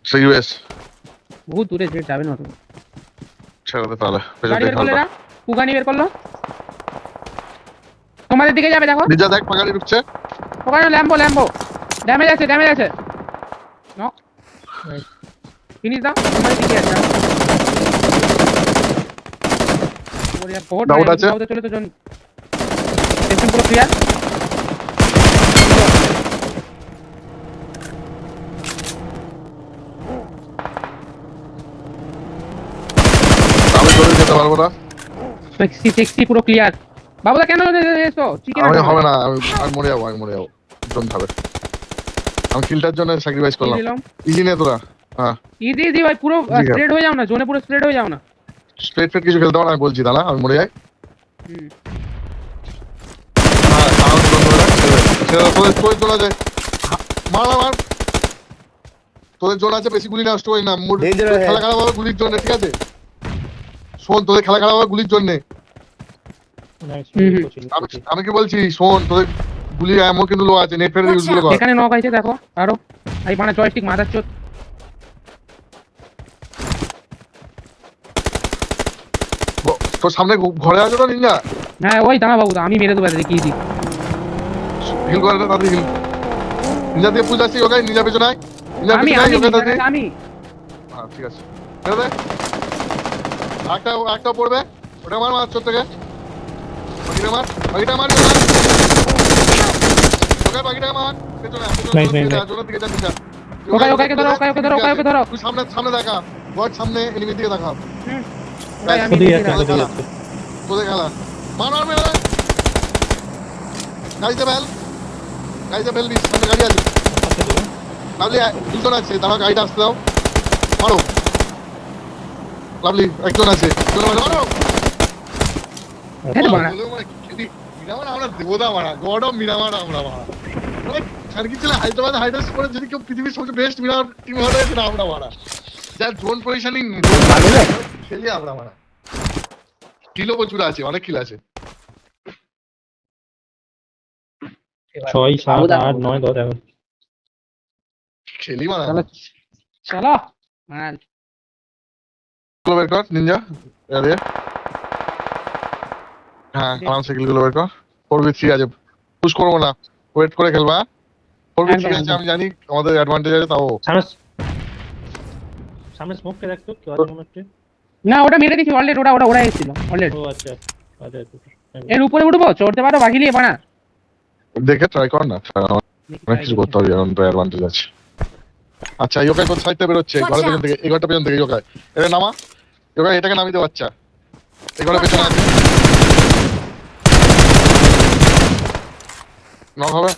CUS বহুত দূরে যে যাবে না তো ছেড়ে দে তাহলে গাড়ি বের করলে না কুগানি বের করলো তোমাদের দিকে যাবে দেখো নিজা দেখ পাগাড়ি ঢুকছে ওখানে ল্যাম্বো ড্যামেজ আছে নক ফিনিশ দাও তোমাদের দিকে আছে ওর यार বহুত ডাউট আছে চলে তো জন সেকশন পুরো ক্লিয়ার আমি চলে যেতে পারবো না সেক্সি পুরো ক্লিয়ার বাবুদা কেন এসো চিকেন হবে না আমি মরে যাবো জন খাবে আমি কিলটার জন্য স্যাক্রিফাইস করলাম ইজি নে তোরা হ্যাঁ ইজি ভাই পুরো স্প্রেড হয়ে যাও না জোনে পুরো স্প্রেড হয়ে যাও না স্ট্রেট ফেট কিছু খেলতে হবে না আমি বলছি দাঁড়া আমি মরে যাই তোদের জোন আছে মার তোদের জোন আছে বেশি গুলি নষ্ট হয় না খেলা খারাপ হবে গুলির জন্য ঠিক আছে শোন তোদের খেলা খারাপ হবে গুলির জন্য আমি কি বলছি শোন তোদের গুলি এমন কিন্তু লো আছে নেট ফেরে ইউজ করে এখানে নক আছে দেখো আরো এই মানে জয়স্টিক মাদার চোদ তোর সামনে ঘরে আছে তো নিঞ্জা হ্যাঁ ওই দাঁড়া বাবু আমি মেরে দেবো দেখি দি হিল করে না তাড়াতাড়ি হিল নিঞ্জা দিয়ে পুজ আসছি ওকে নিঞ্জা পেছনে আয় আমি হ্যাঁ ঠিক আছে মেরে দে একটা পড়বে ওটা মার চোর থেকে বাকিটা মার ওকে বাকিটা মার ওকে ধরো তুই সামনে দেখা গড সামনে এনিমি দিকে দেখা তোদের খেলা মার মেরে গাড়িতে ফেলবি সামনে গাড়ি আছে লাভলি দুজন আছে দাঁড়া গাড়িটা আসতে দাও মারো লাভলি একজন আছে মারো আমরা দেবতা মারা গড অফ মিরামার আমরা মারা সার্কিট ছিল হায়দ্রাবাদ হাইডার্স করে যদি কেউ পৃথিবীর সবচেয়ে বেস্ট মিরামার টিম হয়ে গেছে না আমরা মারা যার জোন পজিশনিং খেলি আমরা মারা কিলো প্রচুর আছে অনেক কিল আছে 6 7 8 9 10 11 খেলি মারা চলো মার গুলো বের কর নিনজা আরে হ্যাঁ আরামসে গুলো বের কর 4v3 আছে পুশ করবো না ওয়েট করে খেলবা 4v3 আছে আমি জানি আমাদের অ্যাডভান্টেজ আছে তাও সামনে স্মোক কে রাখতো কি আছে মনে না ওটা মেরে দিছি অলরেডি ওটা এসেছিল অলরেডি ও আচ্ছা এর উপরে উঠবো চড়তে পারো বাগিলিয়ে বানা দেখে ট্রাই কর না অনেক কিছু করতে হবে এখন তো অ্যাডভান্টেজ আছে আচ্ছা ইয়োকাই কোন সাইড থেকে বেরোচ্ছে ঘরে পেছন থেকে এই ঘরটা পেছন থেকে ইয়োকাই এটা নামা ইয়োকাই এটাকে নামিয়ে দে বাচ্চা এই ঘরে পেছনে আছে নক হবে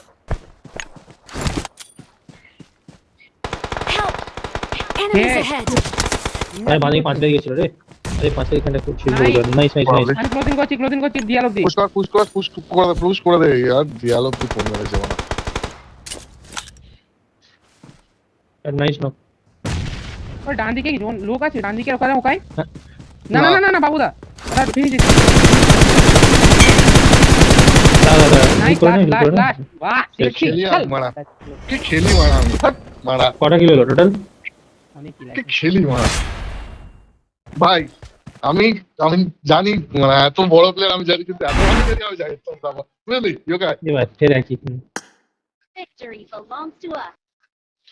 আরে বানি 5 থেকে গেছিল রে আরে 5 থেকে এখানে করছিল নাইস আমি ক্লোজিং করছি ডিয়ালগ দি পুশ করে দে यार ডিয়ালগ কি ফোন মেরেছে বানা নাইস নো ওই ডান দিকে কি লোক আছে ডান দিকে ওখানে না বাবুদা ওটা ফিনিশ দিছি বাহ খেলি মারা কটা কিলো হলো টোটাল খেলি মারা ভাই আমি জানি মানে এত বড় প্লেয়ার আমি জানি কিন্তু এত ভালো খেলি আমি জানি তো বুঝলি ইয়োকা এবার ফের একই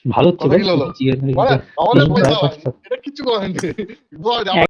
ভালো ছিল আমাদের পয়সা এটা কিছু করেন